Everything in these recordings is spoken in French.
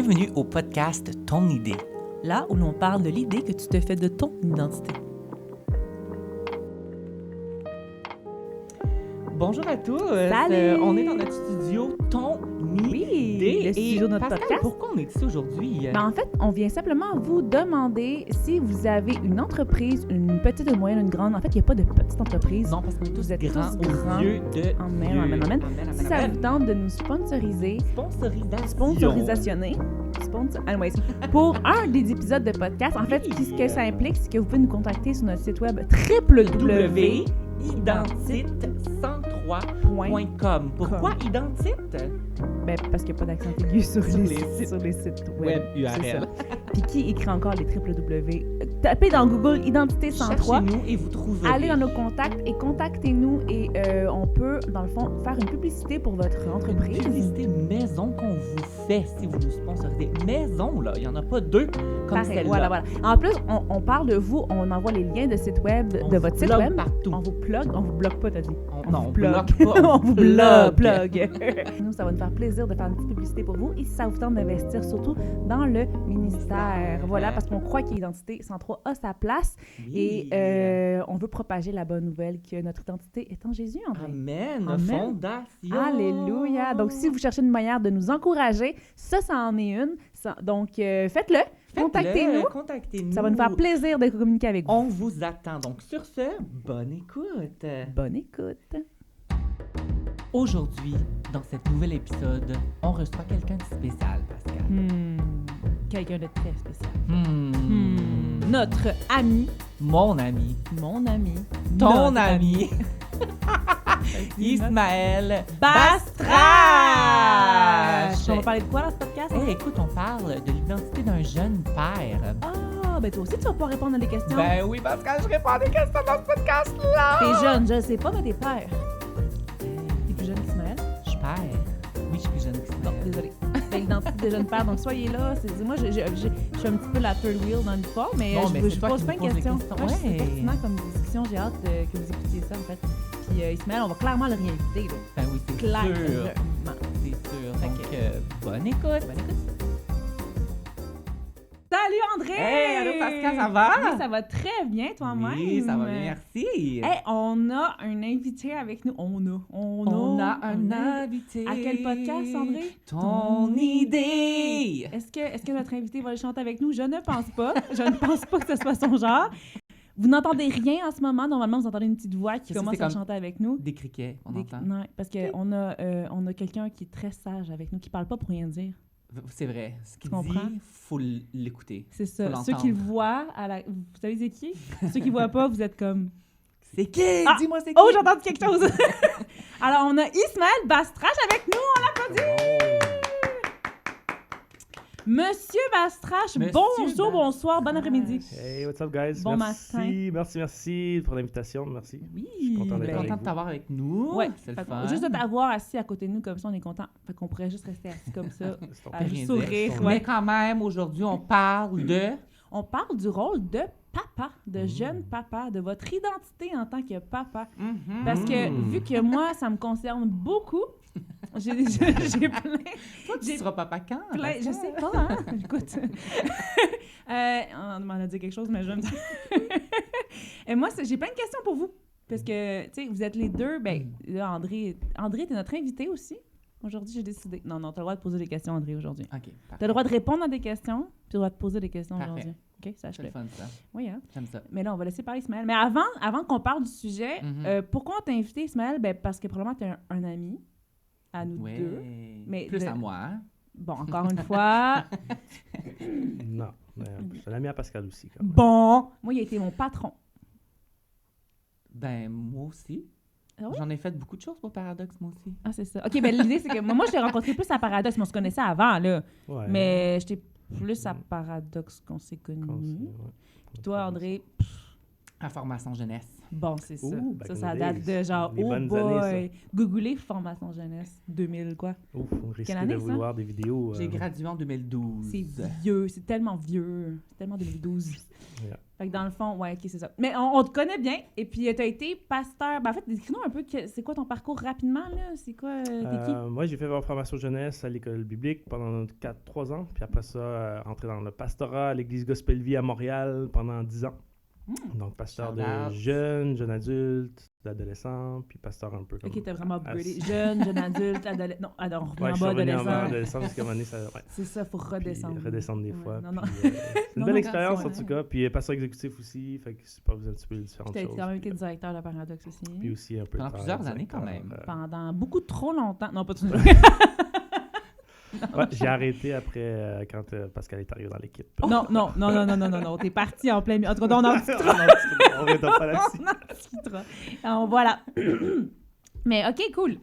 Bienvenue au podcast Ton idée. Là où l'on parle de l'idée que tu te fais de ton identité. Bonjour à tous. Salut! On est dans notre studio Ton idée. le studio de notre Pascal, podcast. pourquoi on est ici aujourd'hui? Ben, en fait, on vient simplement vous demander si vous avez une entreprise, une petite, une moyenne, une grande. En fait, il n'y a pas de petite entreprise. Non, parce qu'on est tous Vous êtes grands tous grands. aux yeux de Amen, Dieu. amen, amen. Si ça amen. vous tente de nous sponsoriser, Sponsorisationner. Anyways, pour un des épisodes de podcast, en fait, ce que ça implique, c'est que vous pouvez nous contacter sur notre site web www.identite103.com. Pourquoi Identite? Ben, parce qu'il n'y a pas d'accent aigu sur les sites web. URL. C'est ça. Puis qui écrit encore les www? Tapez dans Google Identité 103. Cherchez-nous et vous trouverez. Allez dans nos contacts et contactez-nous et on peut, dans le fond, faire une publicité pour votre entreprise. Une publicité maison qu'on vous fait si vous nous sponsorisez. Maison, là, il n'y en a pas deux comme Pareil, celle-là. voilà. En plus, on parle de vous, on envoie les liens de site web, On de vous votre site bloque web. partout. On vous plug, on vous bloque pas, t'as dit. Non, on vous bloque pas. on vous bloque. plug. Nous, ça va nous faire plaisir de faire une petite publicité pour vous et si ça vous tente d'investir surtout dans le ministère. Voilà, parce qu'on croit qu'Identité 103 a sa place Oui. et on veut propager la bonne nouvelle que notre identité est en Jésus, André. Amen. Amen. Fondation. Alléluia. Donc, si vous cherchez une manière de nous encourager, ça en est une. Donc, faites-le. Faites-le, Contactez-nous. Contactez-nous. Ça va nous faire plaisir de communiquer avec vous. On vous attend. Donc, sur ce, bonne écoute. Bonne écoute. Aujourd'hui, dans cet nouvel épisode, on reçoit quelqu'un de spécial, Pascal. Quelqu'un de très spécial. Notre ami, Mon ami, mon ami, ton notre ami, Ismaël Bastrache! Bastrache. On va parler de quoi dans ce podcast? Hey, écoute, on parle de l'identité d'un jeune père. Ah, ben toi aussi, tu vas pouvoir répondre à des questions. Ben oui, Pascal, je réponds à des questions dans ce podcast-là. T'es jeune, je le sais pas, mais t'es père. T'es plus jeune qu'Ismaël? Je suis père. Oui, je suis plus jeune que ça. Désolée. C'est l'identité des jeunes pères, donc soyez là. Moi, je suis un petit peu la third wheel dans l'histoire, mais Bon, mais je c'est toi pose qui plein me de poses les questions. questions. Ouais, c'est Ouais. pertinent comme discussion. J'ai hâte que vous écoutiez ça, en fait. Puis Ismaël, on va clairement le réinviter. Là. Ben oui, c'est sûr. Clairement. C'est sûr. Fait Donc, que- bonne écoute. Bonne écoute. Salut André! Hey, allô Pascal, ça va? Oui, ça va très bien toi-même. Oui, ça va bien, merci. Hey, on a un invité avec nous. On a un invité. À quel podcast, André? Ton idée. Est-ce que notre invité va le chanter avec nous? Je ne pense pas. Je ne pense pas que ce soit son genre. Vous n'entendez rien en ce moment. Normalement, vous entendez une petite voix qui Ça, commence c'est à comme chanter avec nous. Des criquets, on entend. Non, parce qu'on on a quelqu'un qui est très sage avec nous, qui parle pas pour rien dire. C'est vrai. Ce qu'il Tu comprends? dit, faut l'écouter. C'est ça. Faut Ceux qui le l'entendre. voient, vous savez c'est qui? Ceux qui ne voient pas, vous êtes comme... C'est qui? Ah! Dis-moi c'est qui? Oh, j'ai entendu quelque chose! Alors, on a Ismaël Bastrache avec nous. On l'applaudit! Monsieur Bastrache, Monsieur bonjour, bonsoir, bon après-midi. Hey, what's up, guys? Bon merci, merci pour l'invitation. Merci. Oui, Je suis content d'être Content avec de t'avoir avec nous. Ouais, C'est le fait qu'on- fun. juste de t'avoir assis à côté de nous comme ça, on est content. Fait qu'on pourrait juste rester assis comme ça, C'est ton à Rien juste dire. sourire. Mais Ouais. Mais quand même, aujourd'hui, on parle de... On parle du rôle de papa, de jeune papa, de votre identité en tant que papa. Parce que, vu que moi, ça me concerne beaucoup, j'ai plein... Toi, tu J'ai seras papa quand? plein- je sais pas, hein? Écoute. On m'en a dit quelque chose, mais je vais me dire. Et moi, j'ai plein de questions pour vous. Parce que, tu sais, vous êtes les deux. Ben, là, André, t'es notre invité aussi. Aujourd'hui, j'ai décidé. Non, t'as le droit de poser des questions, André, aujourd'hui. OK, T'as le droit de répondre à des questions, puis t'as le droit de poser des questions Parfait. aujourd'hui. OK, c'est sache-le. le fun, ça. Oui, hein? J'aime ça. Mais là, on va laisser parler Ismaël. Mais avant qu'on parle du sujet, Mhm. pourquoi on t'a invité, Ismaël? Ben, parce que probablement, t'es un ami à nous Ouais. deux. Mais Plus de- à moi, hein? Bon, encore une fois, Non, je suis un ami à Pascal aussi. Quand même. bon, moi, il a été mon patron. Ben, moi aussi. Ah oui? J'en ai fait beaucoup de choses pour Paradox, moi aussi. Ah, c'est ça. OK, ben l'idée, c'est que moi, je t'ai rencontré plus à Paradox, mais on se connaissait avant, là. Ouais. Mais j'étais plus à Paradox qu'on s'est Quand connus. c'est- ouais. Puis toi, André, À formation jeunesse. Bon, c'est ça. Ouh, back in Ça the date days. de genre, Des oh bonnes boy. années, Googlez formation jeunesse 2000 quoi. Ouf, on risque année, de ça? vouloir des vidéos. J'ai gradué en 2012. C'est vieux, c'est tellement vieux. C'est tellement 2012. Yeah. Fait que dans le fond, ouais, ok, c'est ça. Mais on te connaît bien, et puis t'as été pasteur. Ben, en fait, décris-nous un peu, c'est quoi ton parcours rapidement, là? C'est quoi, t'es qui? Moi, j'ai fait ma formation jeunesse à l'école biblique pendant 3 ans. Puis après ça, entré dans le pastorat à l'église Gospel Vie à Montréal pendant 10 ans. Donc, pasteur Shout out. de jeunes adultes, d'adolescents, puis pasteur un peu comme... Ok, t'as vraiment upgradé. Ah, jeune adulte, adolescent. Non, on revient Ouais, en je suis bas, revenu en bas adolescent. adolescent jusqu'à un moment donné, ça... Ouais. C'est ça, faut Puis redescendre. redescendre des Ouais, fois. non, non. puis, c'est une Non, belle non, expérience, c'est en vrai. tout cas. Puis pasteur exécutif aussi, fait que c'est pas vous un petit peu différentes T'as choses. quand même Puis, été directeur de Paradoxe aussi. puis aussi un peu... Pendant de plusieurs travail années, quand directeur, même. Pendant beaucoup trop longtemps. Non, pas tout Ouais, j'ai arrêté après quand Pascal est arrivé dans l'équipe. Non, t'es parti en plein milieu. En tout cas, on en discutera. On ne reviendra pas là-dessus. On en discutera. Alors, voilà. Mais OK, cool.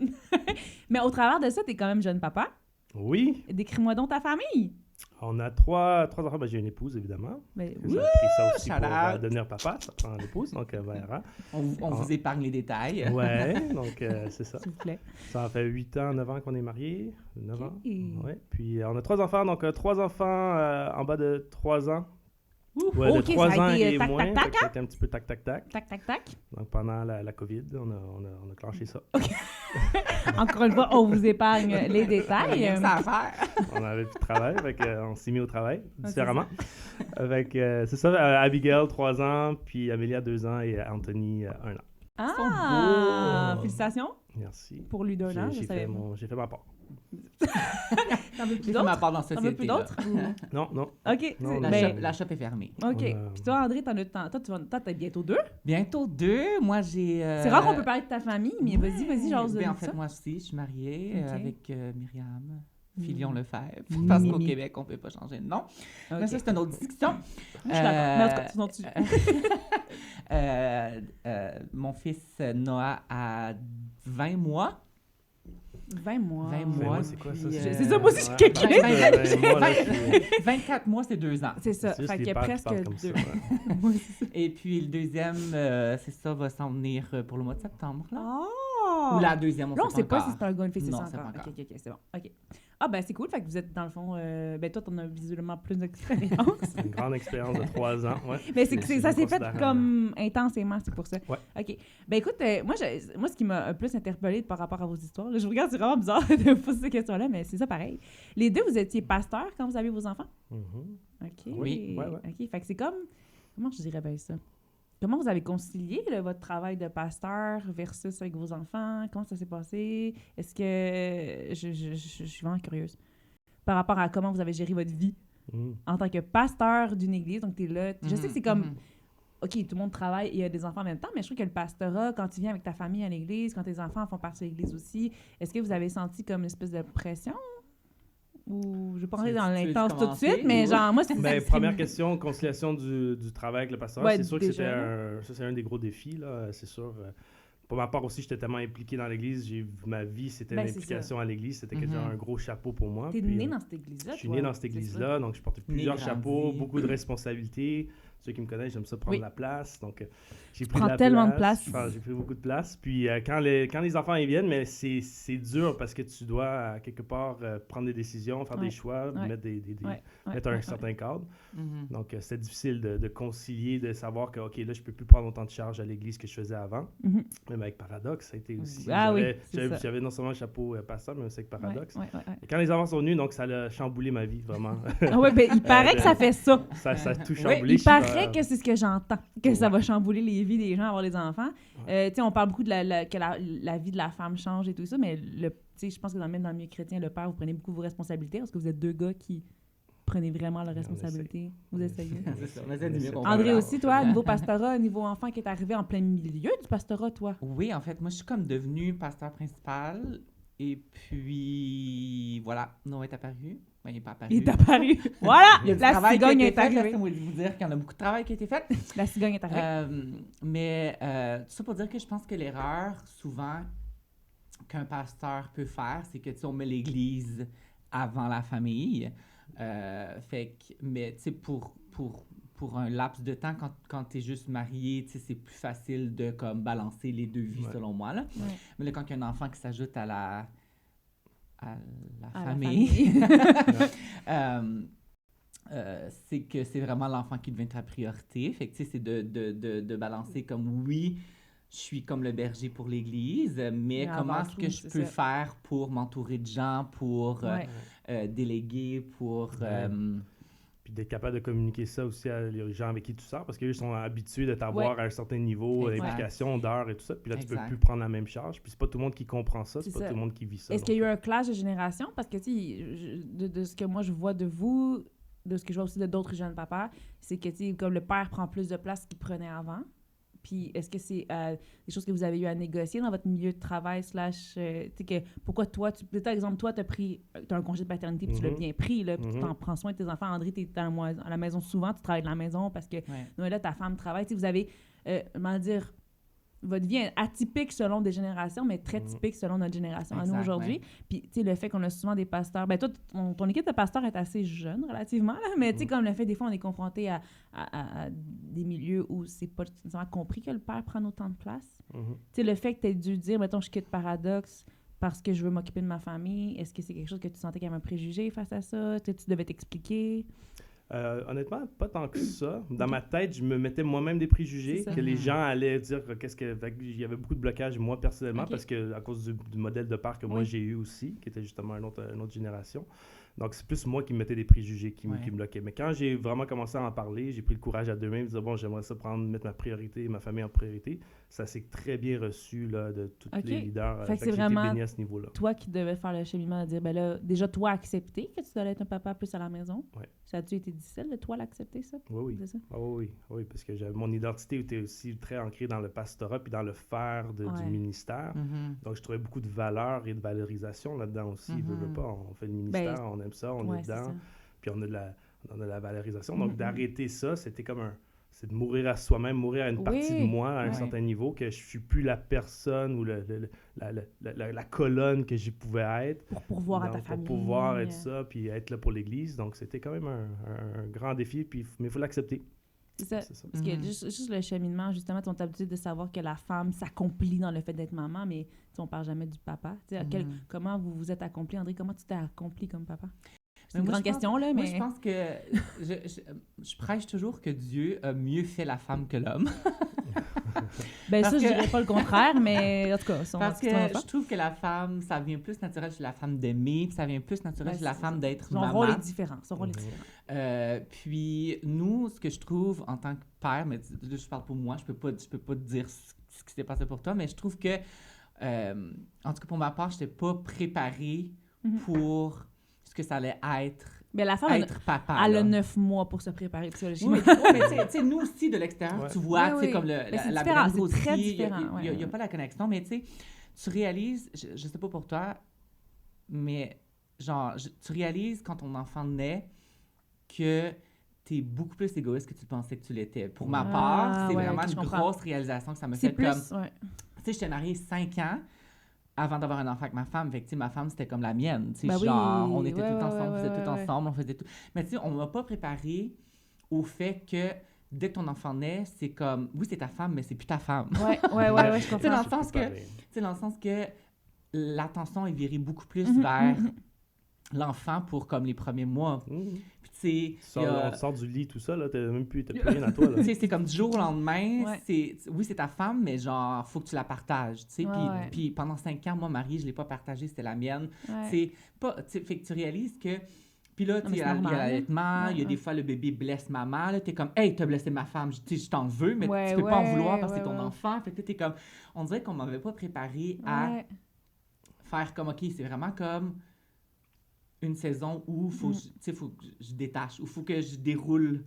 Mais au travers de ça, t'es quand même jeune papa. Oui, Décris-moi donc ta famille. on a trois enfants. Ben, j'ai une épouse, évidemment. Ben, J'ai appris ça aussi shout pour out. devenir papa. Ça prend l'épouse, donc Vera. On vous épargne les détails. Ouais, donc c'est ça. s'il vous plaît. Ça en fait 8 ans, 9 ans qu'on est mariés. 9 ans. Ok. Ouais. Puis on a 3 enfants, donc 3 enfants en bas de 3 ans. Ouh, Ouais, de ok, 3 ça a ans été et tac, moins. tac, tac, fait que ça a été un petit peu tac. Tac, tac, tac. Donc pendant la COVID, on a clenché ça. Encore une fois, on vous épargne les détails. Ça à faire. On avait plus de travail, fait on s'est mis au travail c'est différemment. Avec, c'est ça, Abigail, 3 ans, puis Amélia, 2 ans, et Anthony, 1 an. Ah! beaux. Félicitations Merci. pour lui d'un an, je J'ai savais fait, pas. j'ai fait ma part. T'en veux plus J'ai fait ma d'autres? part dans la T'en veux plus société. là. d'autres? Non. OK. Non, La, Ben, la shop est fermée. OK. On a- Puis toi, André, t'en as tant. Toi, t'as bientôt 2. Bientôt 2. Moi, j'ai... C'est rare qu'on peut parler de ta famille, mais vas-y, genre. Ben, en fait, moi aussi, je suis mariée Ok. avec Myriam Filion-Lefebvre. Mimi. Parce qu'au Québec, on ne peut pas changer de nom. Mais ça, c'est une autre discussion. Je suis d'accord. Mais en tout cas, sinon, tu... Mon fils Noah a 20 mois. 20 mois. 20 Mais mois. moi, c'est quoi ça? puis, C'est ça, moi aussi, je Ouais. calcule. Moi, là, je suis- 24 mois, c'est 2 ans. C'est ça. c'est juste Fait les qu'il y a pères qui presque parlent comme ça, 2. ouais. Moi, c'est ça. Et puis le deuxième, c'est ça, va s'en venir pour le mois de septembre. Là. Oh! Ou la deuxième, on Là, on sait sait pas encore. si c'est un gars ou une fille, c'est Non, ça c'est pas encore. encore. OK, c'est bon. OK. Ah, ben c'est cool. Fait que vous êtes, dans le fond... ben toi, t'en as visuellement plus d'expérience. C'est une grande expérience de 3 ans. Ouais. Mais c'est que ça s'est fait considérable. comme intensément, c'est pour ça. Ouais. OK. Ben écoute, moi, ce qui m'a un plus interpellée par rapport à vos histoires, là, je vous regarde, c'est vraiment bizarre de poser ces questions-là, mais c'est ça pareil. Les deux, vous étiez pasteurs quand vous avez vos enfants? Mhm. OK. Oui. Ouais. OK. Fait que c'est comme... Comment je dirais bien ça? Comment vous avez concilié là, votre travail de pasteur versus avec vos enfants? Comment ça s'est passé? Est-ce que... Je suis vraiment curieuse. Par rapport à comment vous avez géré votre vie Mhm. en tant que pasteur d'une église. Donc, tu es là. Je sais que c'est comme... Mhm. OK, tout le monde travaille et il y a des enfants en même temps, mais je trouve que le pastorat, quand tu viens avec ta famille à l'église, quand tes enfants font partie de l'église aussi, est-ce que vous avez senti comme une espèce de pression? Ou je vais pas rentrer Tu- dans tu veux l'intense tout de commencer, suite, mais ou- genre, moi, c'est... Ben, c'est- première question, conciliation du travail avec le pasteur. Ouais, c'est sûr que déjà, c'est un des gros défis, là, c'est sûr. Pour ma part aussi, j'étais tellement impliqué dans l'église. Ma vie, c'était Ben, une c'est implication à l'église. C'était Mhm. un gros chapeau pour moi. T'es Puis, né dans cette église-là, je suis toi, né dans cette c'est ça? église-là, donc je portais plusieurs grandi. chapeaux, beaucoup de responsabilités. Ceux qui me connaissent, j'aime ça prendre Oui. la place. Donc, j'ai pris Prends de la tellement de place. J'ai pris beaucoup de place. Puis, quand les enfants ils viennent, mais c'est dur parce que tu dois, quelque part, prendre des décisions, faire Ouais. des choix, Ouais. mettre, Ouais, mettre un ouais, certain cadre. Mhm. Donc, c'est difficile de concilier, de savoir que, OK, là, je peux plus prendre autant de charges à l'église que je faisais avant. Mhm. Même avec Paradoxe, ça a été aussi. Ah oui, j'avais- c'est j'avais ça. j'avais non seulement le chapeau pasteur, mais aussi avec Paradoxe. Ouais. Et quand les enfants sont venus, donc ça a chamboulé ma vie, vraiment. Ah ouais, ben il paraît que ça fait ça. ça a tout Oui, chamboulé. Il Je suis paraît pas- que c'est ce que j'entends, que ça va chambouler les vies des gens, avoir des enfants. Ouais. Tu sais, on parle beaucoup de que la vie de la femme change et tout ça, mais tu sais, je pense que même dans le milieu chrétien, le père, vous prenez beaucoup vos responsabilités parce que vous êtes deux gars qui prenez vraiment leurs responsabilités. Vous essayez. C'est ça, on essaie du mieux qu'on peut. André aussi, toi, niveau pastorat, niveau enfant qui est arrivé en plein milieu du pastorat, toi. Oui, en fait, moi, je suis comme devenu pasteur principal. Et puis, voilà, Noah est apparu. Ben, il n'est pas apparu. Il est apparu. Voilà! Il y a du La travail qui a cigogne été est fait. arrivée. Laissez-moi vous dire qu'il y en a beaucoup de travail qui a été fait. La cigogne est arrivée. Mais tout ça pour dire que je pense que l'erreur, souvent, qu'un pasteur peut faire, c'est que, tu sais, on met l'Église avant la famille. Mais, tu sais, pour pour un laps de temps, quand tu es juste marié, tu sais, c'est plus facile de comme balancer les deux vies, selon moi. Là. Ouais. Mais là, quand il y a un enfant qui s'ajoute à la À famille, la c'est que c'est vraiment l'enfant qui devient ta priorité. Fait que, tu sais, c'est de balancer comme, oui, je suis comme le berger pour l'Église, mais comment est-ce que je peux faire pour m'entourer de gens, pour déléguer, pour... Puis d'être capable de communiquer ça aussi à les gens avec qui tu sors, parce qu'eux sont habitués de t'avoir à un certain niveau d'implication, d'heures et tout ça. Puis là, tu peux plus prendre la même charge. Puis c'est pas tout le monde qui comprend ça, c'est pas tout le monde qui vit ça. Est-ce qu'il y a eu un clash de génération? Parce que, tu sais, de ce que moi je vois de vous, de ce que je vois aussi de d'autres jeunes papas, c'est que, tu sais, comme le père prend plus de place qu'il prenait avant. Puis est-ce que c'est des choses que vous avez eu à négocier dans votre milieu de travail / tu sais, que pourquoi toi, par exemple, toi, t'as un congé de paternité puis tu l'as bien pris, là, puis tu t'en prends soin de tes enfants. André, t'es à la maison souvent, tu travailles de la maison parce que là, ta femme travaille. Tu sais, vous avez, comment dire, votre vie est atypique selon des générations, mais très typique selon notre génération à nous aujourd'hui. Puis, tu sais, le fait qu'on a souvent des pasteurs... Ben toi, ton équipe de pasteurs est assez jeune, relativement, là, mais tu sais, comme le fait, des fois, on est confronté à des milieux où c'est pas nécessairement compris que le père prenne autant de place. Tu sais, le fait que tu aies dû dire, mettons, je quitte Paradoxe parce que je veux m'occuper de ma famille, est-ce que c'est quelque chose que tu sentais qu'il y avait un préjugé face à ça? Tu devais t'expliquer? Honnêtement, pas tant que ça. Dans ma tête, je me mettais moi-même des préjugés que les gens allaient dire il y avait beaucoup de blocages, moi, personnellement, parce que à cause du modèle de père que moi j'ai eu aussi, qui était justement une autre génération. Donc, c'est plus moi qui me mettais des préjugés, qui me bloquaient. Mais quand j'ai vraiment commencé à en parler, j'ai pris le courage à deux mains de dire, bon, j'aimerais ça mettre ma priorité, ma famille en priorité. Ça s'est très bien reçu là, de tous les leaders. Fait que c'est vraiment béni à ce niveau-là. Toi qui devais faire le cheminement de dire, ben là, déjà, toi, accepter que tu dois être un papa plus à la maison. Oui. Ça a-tu été difficile de toi l'accepter, ça? Oui. C'est ça? Oui, parce que mon identité était aussi très ancrée dans le pastorat puis dans le faire du ministère. Donc, je trouvais beaucoup de valeur et de valorisation là-dedans aussi. Veut pas, on fait le ministère, on aime ça, on est dedans, puis on a de la valorisation. Donc, d'arrêter ça, c'était comme c'est de mourir à soi-même, mourir à une partie de moi à un certain niveau, que je ne suis plus la personne ou la colonne que j'y pouvais être. Pour pourvoir à ta famille. Pour pouvoir être ça, puis être là pour l'Église. Donc, c'était quand même un grand défi, mais il faut l'accepter. C'est ça. Parce que juste le cheminement, justement, tu as l'habitude de savoir que la femme s'accomplit dans le fait d'être maman, mais on ne parle jamais du papa. Comment vous vous êtes accompli, André? Comment tu t'es accompli comme papa? C'est une grande question, là, mais... Moi, je pense que... je prêche toujours que Dieu a mieux fait la femme que l'homme. Ben ça, je dirais pas le contraire, mais en tout cas... Parce que je trouve que la femme, ça vient plus naturel chez la femme d'aimer, puis ça vient plus naturel chez la femme d'être maman. Son rôle est différent. Puis nous, ce que je trouve en tant que père, mais là, je parle pour moi, je peux pas te dire ce qui s'est passé pour toi, mais je trouve que, en tout cas pour ma part, je n'étais pas préparée pour... ce que ça allait être, mais la femme, papa. Elle a 9 mois pour se préparer psychologiquement. Mais tu sais, nous aussi, de l'extérieur, tu vois, tu sais, comme la bébé aussi, il n'y a pas la connexion, mais tu sais, tu réalises, je sais pas pour toi, mais genre, tu réalises quand ton enfant naît que tu es beaucoup plus égoïste que tu pensais que tu l'étais. Pour ma part, c'est vraiment une grosse réalisation que ça me fait comme... Tu sais, j'étais mariée 5 ans, avant d'avoir un enfant avec ma femme. Fait que, ma femme, c'était comme la mienne. On était tout ensemble, on faisait tout ensemble, on faisait tout. Mais tu sais, on ne m'a pas préparé au fait que dès que ton enfant naît, c'est comme, oui, c'est ta femme, mais c'est plus ta femme. Ouais, je comprends. Dans le sens que l'attention est virée beaucoup plus vers l'enfant pour comme les premiers mois. On sort du lit, tout ça, là, t'as plus rien à toi. Là. C'est comme du jour au lendemain, oui, c'est ta femme, mais genre, faut que tu la partages. Puis pendant 5 ans, moi, Marie, je l'ai pas partagée, c'était la mienne. Fait que tu réalises que... Puis là, il y a l'allaitement, il y a des fois, le bébé blesse maman. Là, t'es comme, hey, t'as blessé ma femme, je t'en veux, mais tu peux pas en vouloir parce que c'est ton enfant. Fait que t'es comme... On dirait qu'on m'avait pas préparé à faire comme, OK, c'est vraiment comme... une saison où faut que je détache, où il faut que je déroule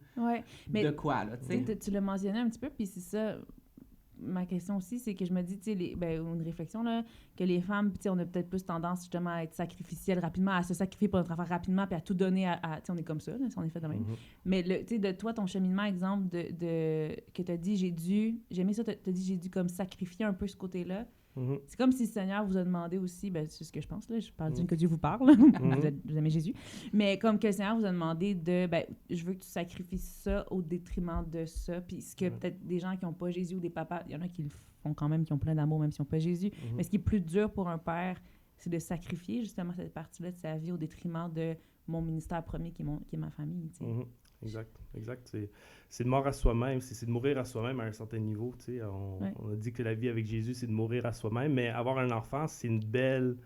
de quoi, là, tu sais. Tu l'as mentionné un petit peu, puis c'est ça, ma question aussi, c'est que je me dis, tu sais, une réflexion, là, que les femmes, tu sais, on a peut-être plus tendance, justement, à être sacrificielles rapidement, à se sacrifier pour notre enfant rapidement, puis à tout donner tu sais, on est comme ça, là, si on est fait de même. Mais, tu sais, de toi, ton cheminement, exemple, que tu as dit, j'ai aimé ça, tu as dit, j'ai dû comme sacrifier un peu ce côté-là. C'est comme si le Seigneur vous a demandé aussi, ben, c'est ce que je pense, là, je parle d'une que Dieu vous parle, vous aimez Jésus, mais comme que le Seigneur vous a demandé de, ben, je veux que tu sacrifies ça au détriment de ça, puis ce que peut-être des gens qui n'ont pas Jésus ou des papas, il y en a qui le font quand même, qui ont plein d'amour même s'ils n'ont pas Jésus, mais ce qui est plus dur pour un père, c'est de sacrifier justement cette partie-là de sa vie au détriment de mon ministère premier qui est ma famille, tu sais. Exact. C'est de mort à soi-même, c'est de mourir à soi-même à un certain niveau. Tu sais. On a dit que la vie avec Jésus, c'est de mourir à soi-même, mais avoir un enfant, c'est une belle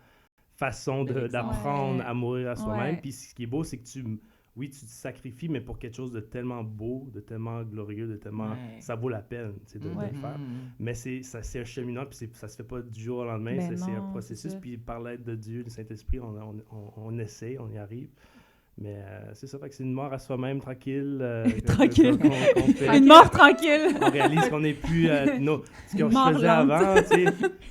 façon d'apprendre à mourir à soi-même. Puis ce qui est beau, c'est que tu te sacrifies, mais pour quelque chose de tellement beau, de tellement glorieux, de tellement... Ça vaut la peine de le faire. Mais c'est un cheminement, puis ça se fait pas du jour au lendemain, c'est un processus. Puis par l'aide de Dieu, du Saint-Esprit, on essaie, on y arrive. Mais c'est ça, fait que c'est une mort à soi-même, tranquille. Tranquille. Qu'on fait, une mort tranquille. On réalise qu'on n'est plus... ce qu'on faisait avant, tu sais.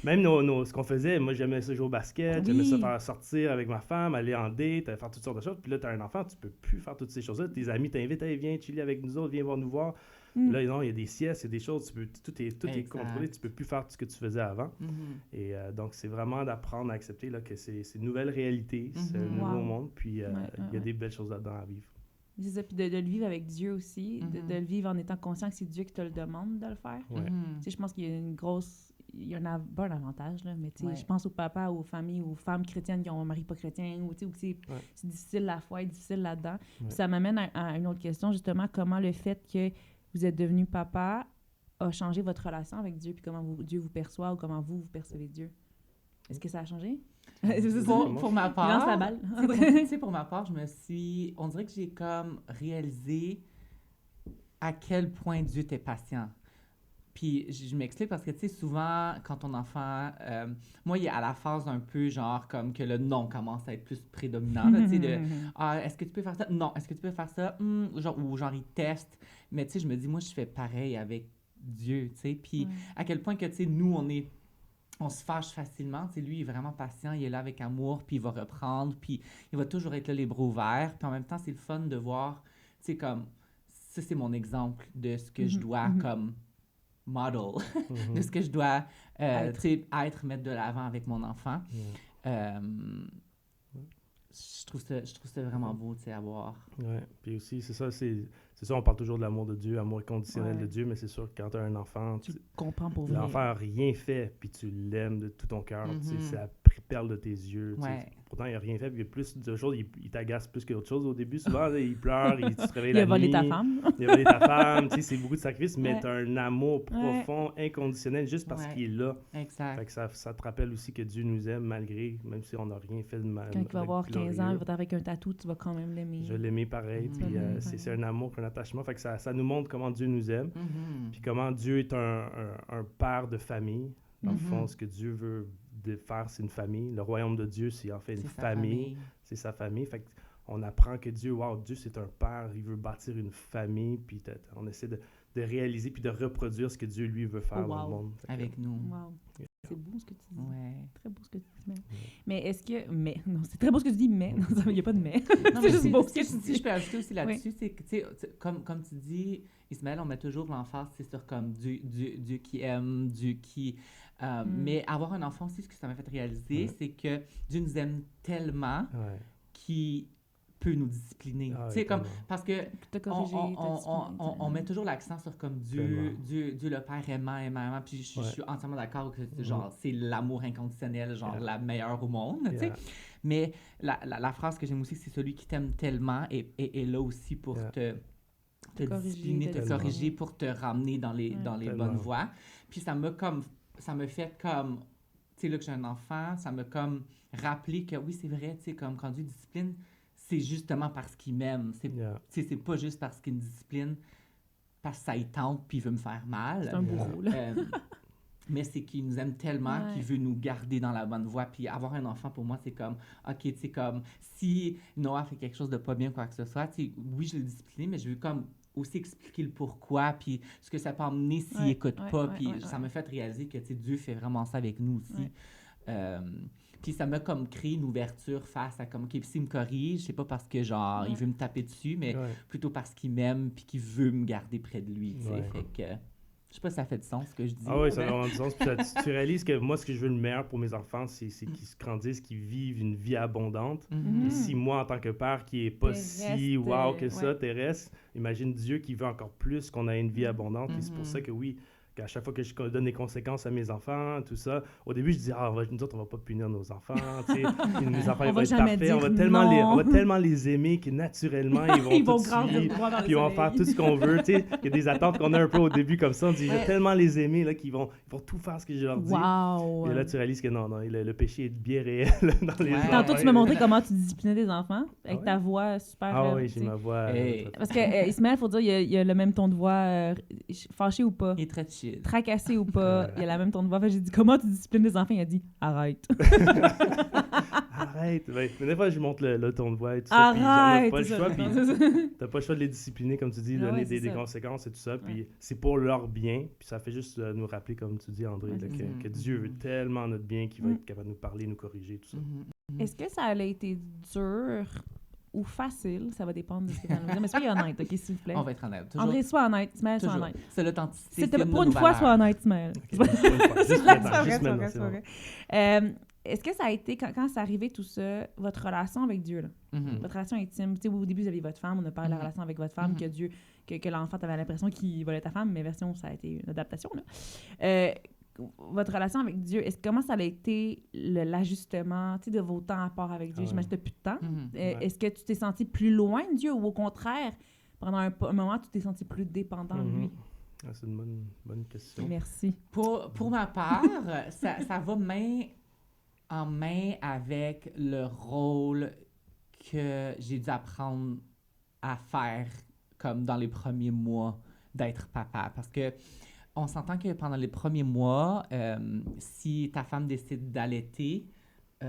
Même ce qu'on faisait, moi j'aimais ça jouer au basket, j'aimais ça faire sortir avec ma femme, aller en date, faire toutes sortes de choses. Puis là, tu as un enfant, tu peux plus faire toutes ces choses-là. Tes amis t'invitent, hey, viens chiller avec nous autres, viens nous voir. Là, non, il y a des siestes, il y a des choses, tout est contrôlé, tu peux plus faire tout ce que tu faisais avant. Et donc, c'est vraiment d'apprendre à accepter là, que c'est une nouvelle réalité, c'est un nouveau monde, puis il y a des belles choses là-dedans à vivre. C'est ça, puis de le vivre avec Dieu aussi, de le vivre en étant conscient que c'est Dieu qui te le demande de le faire. Tu sais, je pense qu'il y a il y a pas un avantage, là, mais je pense aux papas, aux familles, aux femmes chrétiennes qui ont un mari pas chrétien, ou c'est difficile la foi, difficile là-dedans. Puis ça m'amène à une autre question, justement, comment le fait que vous êtes devenu papa a changé votre relation avec Dieu, puis comment Dieu vous perçoit ou comment vous percevez Dieu. Est-ce que ça a changé? Pour ma part, lance la balle. Pour ma part, on dirait que j'ai comme réalisé à quel point Dieu était patient. Puis je m'explique parce que, tu sais, souvent, quand ton enfant... moi, il est à la phase un peu, genre, comme que le non commence à être plus prédominant, tu sais, de « Ah, est-ce que tu peux faire ça? Non. Est-ce que tu peux faire ça? Genre, il teste. » Mais, tu sais, je me dis, moi, je fais pareil avec Dieu, tu sais. Puis à quel point que, tu sais, nous, on se fâche facilement. Tu sais, lui, il est vraiment patient, il est là avec amour, puis il va reprendre, puis il va toujours être là les bras ouverts. Puis en même temps, c'est le fun de voir, tu sais, comme... Ça, c'est mon exemple de ce que je dois, comme... model de ce que je dois mettre de l'avant avec mon enfant. Je trouve ça vraiment beau, tu sais, à voir. Ouais, puis aussi, c'est ça, on parle toujours de l'amour de Dieu, amour inconditionnel de Dieu, mais c'est sûr que quand tu as un enfant, tu comprends pour vrai. L'enfant n'a rien fait, puis tu l'aimes de tout ton cœur, c'est la perle de tes yeux. Pourtant, il n'a rien fait, puis il y a plus de choses, il t'agace plus que d'autres choses au début. Souvent, il pleure, tu te réveilles la nuit. Il a volé ta femme. Il a volé ta femme, c'est beaucoup de sacrifices, mais tu as un amour profond, inconditionnel, juste parce qu'il est là. Exact. Fait que ça te rappelle aussi que Dieu nous aime, même si on n'a rien fait de mal. Quand il va avoir 15 ans, il va avec un tatou, tu vas quand même l'aimer. Je vais l'aimer pareil, puis c'est un amour, un attachement. Fait que ça nous montre comment Dieu nous aime, puis comment Dieu est un père de famille. Dans le fond, ce que Dieu veut faire, c'est une famille. Le royaume de Dieu, c'est en fait une famille. C'est sa famille. Fait qu'on apprend que Dieu, Dieu, c'est un père. Il veut bâtir une famille. Puis on essaie de réaliser puis de reproduire ce que Dieu, lui, veut faire dans le monde. Avec nous. Wow. C'est beau ce que tu dis. Très beau ce que tu dis. Mais est-ce que... Non, c'est très beau ce que tu dis, mais... Non, il n'y a pas de mais. C'est juste beau ce que tu dis. Si je peux ajouter aussi là-dessus, c'est que, tu sais, comme tu dis, Ismaël, on met toujours l'emphase sur comme Dieu qui aime, Dieu qui... Mais avoir un enfant aussi, ce que ça m'a fait réaliser, c'est que Dieu nous aime tellement qu'il peut nous discipliner. Tu sais, comme... Parce que on met toujours l'accent sur comme Dieu le Père aimant, puis je suis entièrement d'accord que genre, c'est l'amour inconditionnel, genre la meilleure au monde, tu sais. Mais la phrase que j'aime aussi, c'est celui qui t'aime tellement et là aussi pour te discipliner, te corriger, pour te ramener dans les bonnes voies. Puis ça me fait comme, tu sais, là que j'ai un enfant, ça m'a comme rappelé que oui, c'est vrai, tu sais, comme quand Dieu discipline, c'est justement parce qu'il m'aime. C'est pas juste parce qu'il me discipline, parce que ça y tente puis il veut me faire mal. C'est un bourreau, là. Mais c'est qu'il nous aime tellement qu'il veut nous garder dans la bonne voie. Puis avoir un enfant, pour moi, c'est comme, OK, tu sais, comme, si Noah fait quelque chose de pas bien, quoi que ce soit, tu sais, oui, je l'ai discipliné, mais je veux comme aussi expliquer le pourquoi, puis ce que ça peut emmener s'il n'écoute pas. Puis ça m'a fait réaliser que, tu sais, Dieu fait vraiment ça avec nous aussi. Puis ça m'a comme créé une ouverture face à comme, OK, s'il me corrige, c'est pas parce que, genre, il veut me taper dessus, mais plutôt parce qu'il m'aime puis qu'il veut me garder près de lui, tu sais. Fait que Je sais pas si ça fait du sens, ce que je dis. Ah oui, ça a vraiment du sens. Puis tu réalises que moi, ce que je veux le meilleur pour mes enfants, c'est qu'ils se grandissent, qu'ils vivent une vie abondante. Et si moi, en tant que père, qui n'est pas si wow que ça, terrestre, imagine Dieu qui veut encore plus qu'on ait une vie abondante. Et c'est pour ça que oui, qu'à chaque fois que je donne des conséquences à mes enfants, tout ça, au début, je dis, nous autres, on va pas punir nos enfants, tu sais, mes enfants, ils vont être parfaits, on va tellement les aimer que naturellement, ils vont grandir, puis ils vont faire tout ce qu'on veut, tu sais. Il y a des attentes qu'on a un peu au début comme ça, on dit, je vais tellement les aimer, là, qu'ils vont tout faire ce que je leur dis. Et là, tu réalises que non, le péché est bien réel dans les enfants. Tantôt, tu m'as montré comment tu disciplinais tes enfants, avec ta voix super... Ah oui, j'ai ma voix... Parce que Ismaël, il faut dire, il y a le même ton de voix, fâché ou pas. Il est très chill. Tracassé ou pas, il a la même ton de voix. J'ai dit, comment tu disciplines les enfants? Il a dit, arrête. Arrête. Mais des fois, je monte le ton de voix et tout ça. Arrête! Puis j'en ai pas le choix. T'as pas le choix de les discipliner, comme tu dis, donner des conséquences et tout ça. Puis c'est pour leur bien. Puis ça fait juste nous rappeler, comme tu dis, André, que Dieu veut tellement notre bien qu'il va être capable de nous parler, nous corriger, tout ça. Est-ce que ça a été dur ou facile, ça va dépendre de ce que tu vas nous dire. Mais soyez honnête, OK, s'il vous plaît. On va être honnête. Toujours. André, sois honnête. Ismaël, sois honnête. C'est l'authenticité. C'était pour une fois, sois honnête, Ismaël. C'est vrai. Est-ce que ça a été, quand c'est arrivé tout ça, votre relation avec Dieu, là? Votre relation intime? Tu sais, au début, vous aviez votre femme, on a parlé de la relation avec votre femme, que Dieu, que l'enfant, t'avais l'impression qu'il volait ta femme, mais version, ça a été une adaptation, là. Votre relation avec Dieu, comment ça a été l'ajustement de vos temps à part avec Dieu? J'imagine que tu n'as plus de temps. Est-ce que tu t'es senti plus loin de Dieu ou au contraire, pendant un moment, tu t'es senti plus dépendant de lui? C'est une bonne question. Merci. Pour ma part, ça va main en main avec le rôle que j'ai dû apprendre à faire comme dans les premiers mois d'être papa. Parce que on s'entend que pendant les premiers mois, si ta femme décide d'allaiter, tu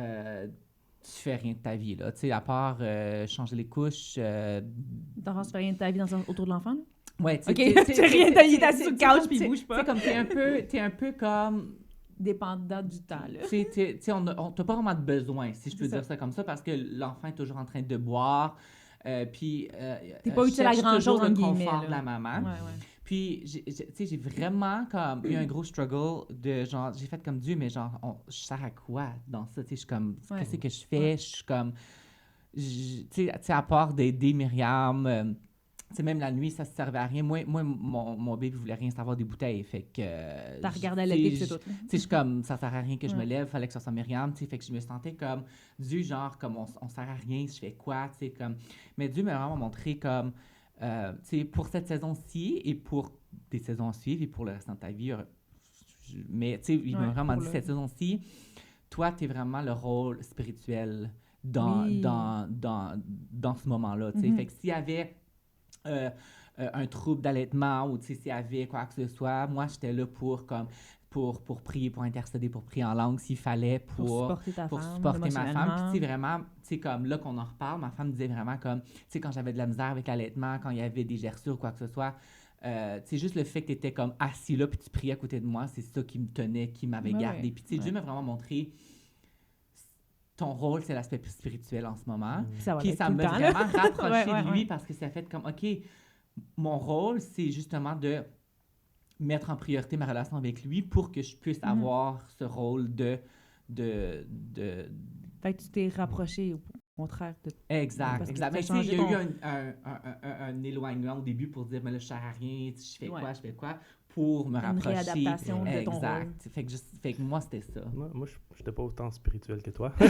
fais rien de ta vie, là. Tu sais, à part changer les couches. Dans tu fais rien de ta vie autour de l'enfant, là? Ouais, tu sais. OK, tu fais rien de ta vie, t'es assis sur le couch puis il bouge pas. Tu sais, comme t'es un peu comme... dépendant du temps, là. Tu sais, on n'a pas vraiment de besoin, si je peux dire ça comme ça, parce que l'enfant est toujours en train de boire, puis... t'es pas utile à grand-chose, le guillemets, confort de la maman. Ouais. Puis, j'ai vraiment comme eu un gros struggle de genre, j'ai fait comme Dieu, mais genre, je sers à quoi dans ça? Tu sais, je suis comme, qu'est-ce que je fais? Je suis comme, tu sais, à part d'aider Myriam, tu sais, même la nuit, ça se servait à rien. Moi mon bébé voulait rien savoir des bouteilles, fait que... T'as regardé la télé, c'est tout. Tu sais, je suis comme, ça sert à rien que je me lève, fallait que ça soit Myriam, tu sais, fait que je me sentais comme Dieu, genre, comme on sert à rien, je fais quoi, tu sais, comme... Mais Dieu m'a vraiment montré comme... pour cette saison-ci et pour des saisons à suivre et pour le restant de ta vie. Mais il m'a vraiment dit, cette saison-ci, toi, tu es vraiment le rôle spirituel dans ce moment-là. Fait que s'il y avait un trouble d'allaitement ou s'il y avait quoi que ce soit, moi, j'étais là pour prier, pour intercéder, pour prier en langue s'il fallait, pour supporter ma femme. Puis, vraiment, comme là qu'on en reparle, ma femme disait vraiment comme, quand j'avais de la misère avec l'allaitement, quand il y avait des gerçures ou quoi que ce soit, juste le fait que tu étais comme assis là puis tu priais à côté de moi, c'est ça qui me tenait, qui m'avait gardé. Puis, Dieu m'a vraiment montré ton rôle, c'est l'aspect plus spirituel en ce moment. Puis, ça m'a vraiment rapproché de lui parce que ça fait comme, OK, mon rôle, c'est justement de mettre en priorité ma relation avec lui pour que je puisse avoir ce rôle de... Fait que tu t'es rapproché au contraire de... Exact. Mais il y a eu un éloignement au début pour dire, mais là, je ne sers à rien, je fais quoi, pour me rapprocher. Une réadaptation de ton rôle. Exact. Fait que moi, c'était ça. Moi, je n'étais pas autant spirituel que toi. Il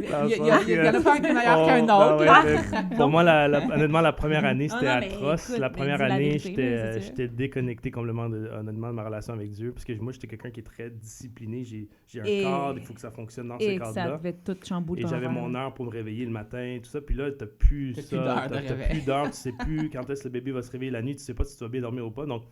y en a pas un qui est meilleur qu'un autre. Pour moi, honnêtement, la première année, c'était atroce. Écoute, la première année, j'étais déconnecté complètement honnêtement de ma relation avec Dieu. Parce que moi, j'étais quelqu'un qui est très discipliné. J'ai un cadre, il faut que ça fonctionne dans ce cadre-là. Ça devait tout chambouler. Et j'avais mon heure pour me réveiller le matin, tout ça. Puis là, tu n'as plus ça. Tu n'as plus d'heure, tu sais plus quand est-ce que le bébé va se réveiller la nuit. Tu ne sais pas si tu vas bien dormir ou pas. Donc,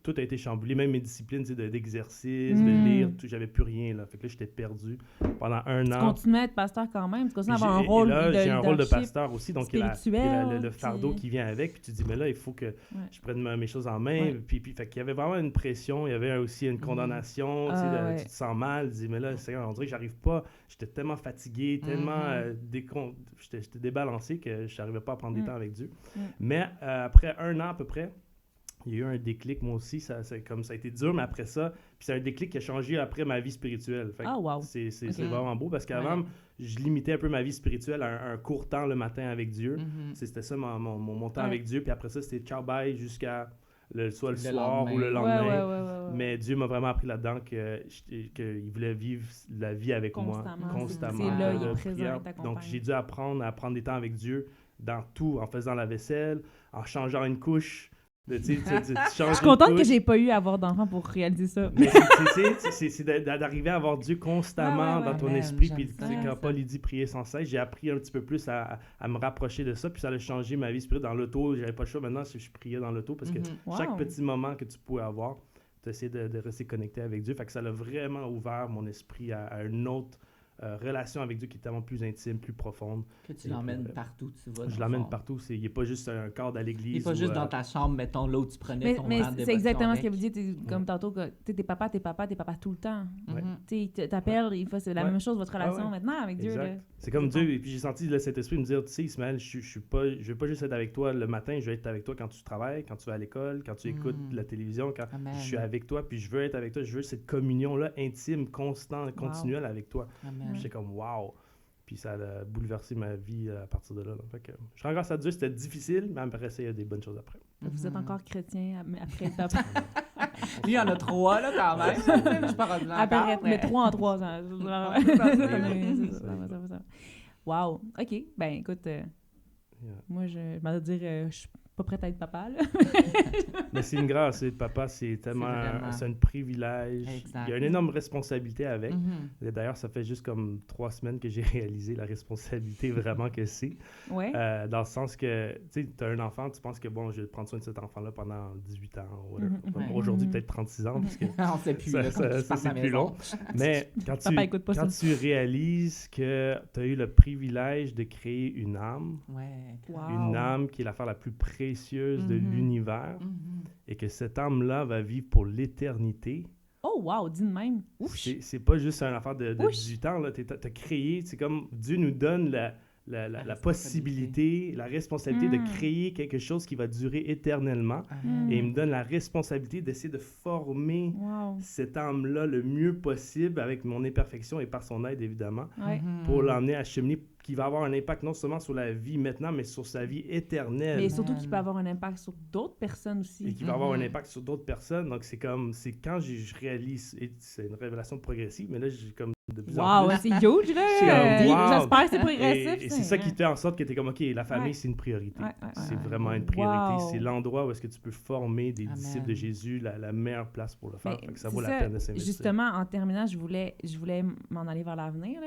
tout a été chamboulé, même mes disciplines d'exercice, de lire, tout, j'avais plus rien. Là. Fait que là, j'étais perdu pendant un an. Tu continuais à être pasteur quand même, tu continuais à avoir un rôle de j'ai un rôle de pasteur aussi, donc il y a le fardeau puis... qui vient avec, puis tu dis, mais là, il faut que je prenne mes choses en main. Puis fait qu'il y avait vraiment une pression, il y avait aussi une condamnation, tu te sens mal, tu dis, mais là, on dirait que j'arrive pas, j'étais tellement fatigué, tellement j'étais débalancé que je n'arrivais pas à prendre des temps avec Dieu. Mais après un an à peu près, il y a eu un déclic, moi aussi, ça a été dur, mais après ça, puis c'est un déclic qui a changé après ma vie spirituelle. Fait wow. C'est vraiment beau, parce qu'avant, je limitais un peu ma vie spirituelle à un court temps le matin avec Dieu. C'était ça mon temps avec Dieu, puis après ça, c'était ciao bye jusqu'à soit le soir lendemain. Ou le lendemain. Mais Dieu m'a vraiment appris là-dedans qu'il voulait vivre la vie avec moi constamment. C'est là, il est présent, il donc j'ai dû apprendre à prendre des temps avec Dieu dans tout, en faisant la vaisselle, en changeant une couche. Je suis contente que j'ai pas eu à avoir d'enfant pour réaliser ça. Mais c'est d'arriver à avoir Dieu constamment dans ton esprit. Puis quand Paul dit prier sans cesse, j'ai appris un petit peu plus à me rapprocher de ça. Puis ça a changé ma vie spirituelle. Dans l'auto, j'avais pas le choix. Maintenant, je priais dans l'auto parce que chaque petit moment que tu pouvais avoir, tu essayais de rester connecté avec Dieu. Fait que ça a vraiment ouvert mon esprit à une autre relation avec Dieu qui est tellement plus intime, plus profonde. Que tu l'emmènes partout, tu vois. Je l'emmène partout. Il n'est pas juste un cadre à l'église. Il n'est pas juste dans ta chambre, mettons, là où tu prenais ton temps de dévotion. Mais c'est exactement ce que vous dites, comme tantôt, que t'es papa tout le temps. Tu t'appelles, c'est la même chose, votre relation maintenant avec Dieu. Là. C'est comme Dieu, et puis j'ai senti le Saint-Esprit me dire, tu sais, Ismaël, je veux pas juste être avec toi le matin, je veux être avec toi quand tu travailles, quand tu vas à l'école, quand tu écoutes la télévision, quand je suis avec toi, puis je veux être avec toi, je veux cette communion-là intime, constante, continuelle avec toi. J'étais comme, wow! Puis ça a bouleversé ma vie à partir de là. Fait que, je rends grâce à Dieu, c'était difficile, mais après ça, il y a des bonnes choses après. Vous êtes encore chrétien après être papa? Lui, il y en a 3, là, quand même. Je suis pas revenu encore. Mais 3 en 3 ans. Wow! OK. Ben, écoute, moi, je m'en dire, je suis pas prête à être papa, là. Mais c'est une grâce, être papa, c'est tellement c'est un privilège. Exact. Il y a une énorme responsabilité avec. D'ailleurs, ça fait juste comme 3 semaines que j'ai réalisé la responsabilité vraiment que c'est. Ouais. Dans le sens que, tu sais, tu as un enfant, tu penses que, bon, je vais prendre soin de cet enfant-là pendant 18 ans. Aujourd'hui, peut-être 36 ans, parce que on sait plus, ça c'est plus long. Mais quand tu réalises que tu as eu le privilège de créer une âme, une âme qui est l'affaire la plus précieuse de l'univers, et que cette âme-là va vivre pour l'éternité. Oh, wow, dis de même. C'est pas juste une affaire de 18 ans. Tu as créé, c'est comme Dieu nous donne la possibilité, la responsabilité de créer quelque chose qui va durer éternellement. Et il me donne la responsabilité d'essayer de former cette âme-là le mieux possible avec mon imperfection et par son aide, évidemment, pour l'emmener à cheminer, qui va avoir un impact non seulement sur la vie maintenant, mais sur sa vie éternelle. Mais surtout qui peut avoir un impact sur d'autres personnes aussi. Et qui va avoir un impact sur d'autres personnes. Donc, c'est quand je réalise, et c'est une révélation progressive, mais là, j'ai comme de plus en plus. C'est huge, là! J'espère que c'est progressif. Et c'est ça qui fait en sorte que tu es comme, OK, la famille, c'est une priorité. C'est vraiment une priorité. C'est l'endroit où est-ce que tu peux former des disciples de Jésus, la meilleure place pour le faire. Ça vaut la peine de s'investir. Justement, en terminant, je voulais m'en aller vers l'avenir.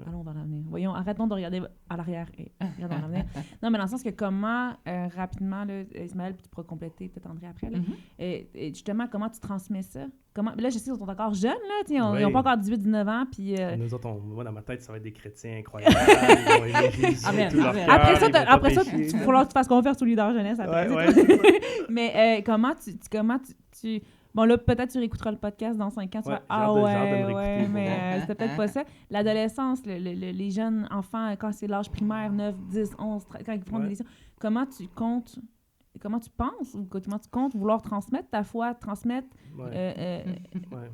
Allons vers l'avenir. Voyons, arrêtons de regarder à l'arrière et regardons l'avenir. Non, mais dans le sens que comment, rapidement, là, Ismaël, puis tu pourras compléter peut-être André après, là, et justement, comment tu transmets ça? Là, je sais qu'ils sont encore jeunes, là, ils n'ont pas encore 18-19 ans, puis... Nous autres, moi, dans ma tête, ça va être des chrétiens incroyables, ils vont aimer Jésus, tout leur cœur, après ça, il va falloir que tu fasses confiance au leader jeunesse. Mais comment tu... Bon, là, peut-être tu réécouteras le podcast dans 5 ans, tu vas mais c'était peut-être pas ça. L'adolescence, les jeunes enfants, quand c'est l'âge primaire, 9, 10, 11, 13, quand ils font des décisions, comment tu penses ou comment tu comptes vouloir transmettre ta foi, transmettre...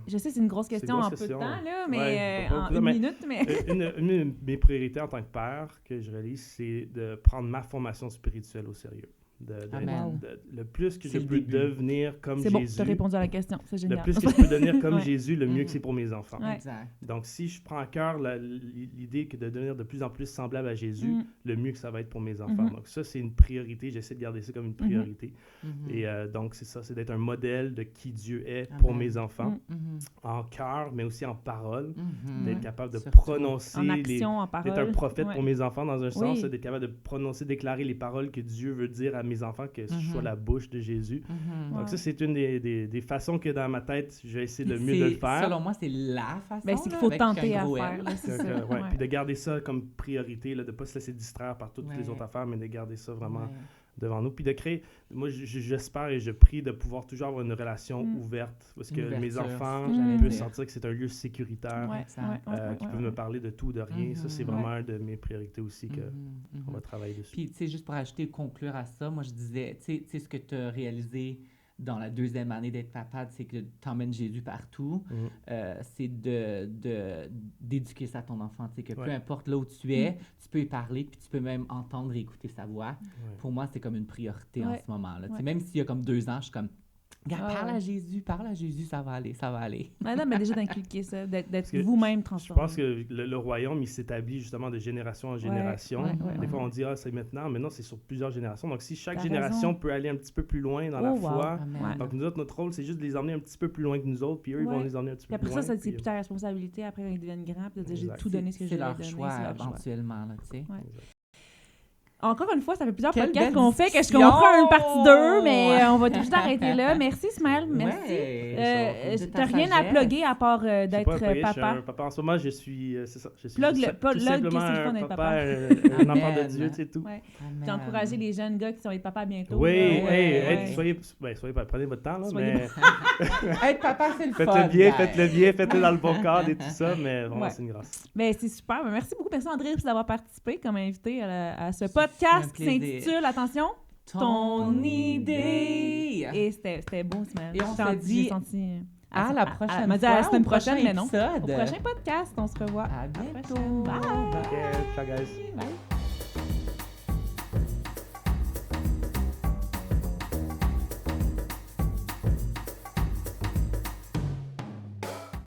Je sais, c'est une grosse question en peu de temps, là, mais en une minute. Mais... une de mes priorités en tant que père que je réalise, c'est de prendre ma formation spirituelle au sérieux. Le plus que je peux devenir comme Jésus. C'est bon, tu as répondu à la question, c'est génial. Le plus que je peux devenir comme Jésus, le mieux que c'est pour mes enfants. Exact. Donc, si je prends à cœur l'idée que de devenir de plus en plus semblable à Jésus, le mieux que ça va être pour mes enfants. Donc, ça, c'est une priorité. J'essaie de garder ça comme une priorité. Et donc, c'est ça, c'est d'être un modèle de qui Dieu est pour mes enfants, en cœur, mais aussi en parole, d'être capable de prononcer, en action, en parole. D'être un prophète pour mes enfants dans un sens, d'être capable de prononcer, déclarer les paroles que Dieu veut dire à mes enfants, que je sois la bouche de Jésus. Donc ça, c'est une des façons que dans ma tête, je vais essayer le mieux de le faire. Selon moi, c'est la façon. C'est qu'il faut tenter à faire. Puis de garder ça comme priorité, là, de ne pas se laisser distraire par toutes les autres affaires, mais de garder ça vraiment devant nous. Puis de créer, moi j'espère et je prie de pouvoir toujours avoir une relation ouverte, parce que mes enfants peuvent sentir que c'est un lieu sécuritaire, qu'ils peuvent me parler de tout, de rien. Ça, c'est vraiment une de mes priorités aussi qu'on va travailler dessus. Puis, tu sais, juste pour ajouter, conclure à ça, moi je disais, tu sais, ce que tu as réalisé dans la 2e année d'être papa, c'est que t'emmènes Jésus partout. C'est d'éduquer ça à ton enfant. Tu sais, que peu importe là où tu es, tu peux y parler, puis tu peux même entendre et écouter sa voix. Pour moi, c'est comme une priorité en ce moment. Là. Même s'il y a comme 2 ans, je suis comme... Regarde, parle à Jésus, ça va aller. Non, mais déjà d'inculquer ça, d'être vous-même transformé. Je pense que le royaume, il s'établit justement de génération en génération. Des fois, on dit, c'est maintenant, mais non, c'est sur plusieurs générations. Donc, si chaque génération peut aller un petit peu plus loin dans la foi, donc nous autres, notre rôle, c'est juste de les emmener un petit peu plus loin que nous autres, puis eux, ils vont les emmener un petit peu plus loin. Après ça, c'est plus ta responsabilité, après, quand ils deviennent grands, puis de dire, j'ai tout donné ce que j'ai donné. C'est leur choix, éventuellement, là, tu sais. Encore une fois, ça fait plusieurs podcasts qu'on fait, qu'on fera une partie 2, mais on va tout juste arrêter là. Merci, Ismaël. Merci. T'as rien à plugger à part d'être papa. Je suis un papa. En ce moment, je suis tout simplement un papa, un enfant de Dieu, c'est tout. J'ai encouragé les jeunes gars qui sont être papa bientôt. Oui, soyez prenez votre temps, là, mais... Être papa, c'est le fun. Faites-le bien, faites-le dans le bon cadre et tout ça, mais vraiment, c'est une grâce. Ben, c'est super. Merci beaucoup, André, d'avoir participé comme invité à ce podcast qui s'intitule, attention, Ton idée. Et c'était beau, Ismaël. Et on s'en dit à la prochaine fois. À la semaine prochaine, mais non. Au prochain podcast, on se revoit. À bientôt. Bye. Okay, ciao, guys. Bye.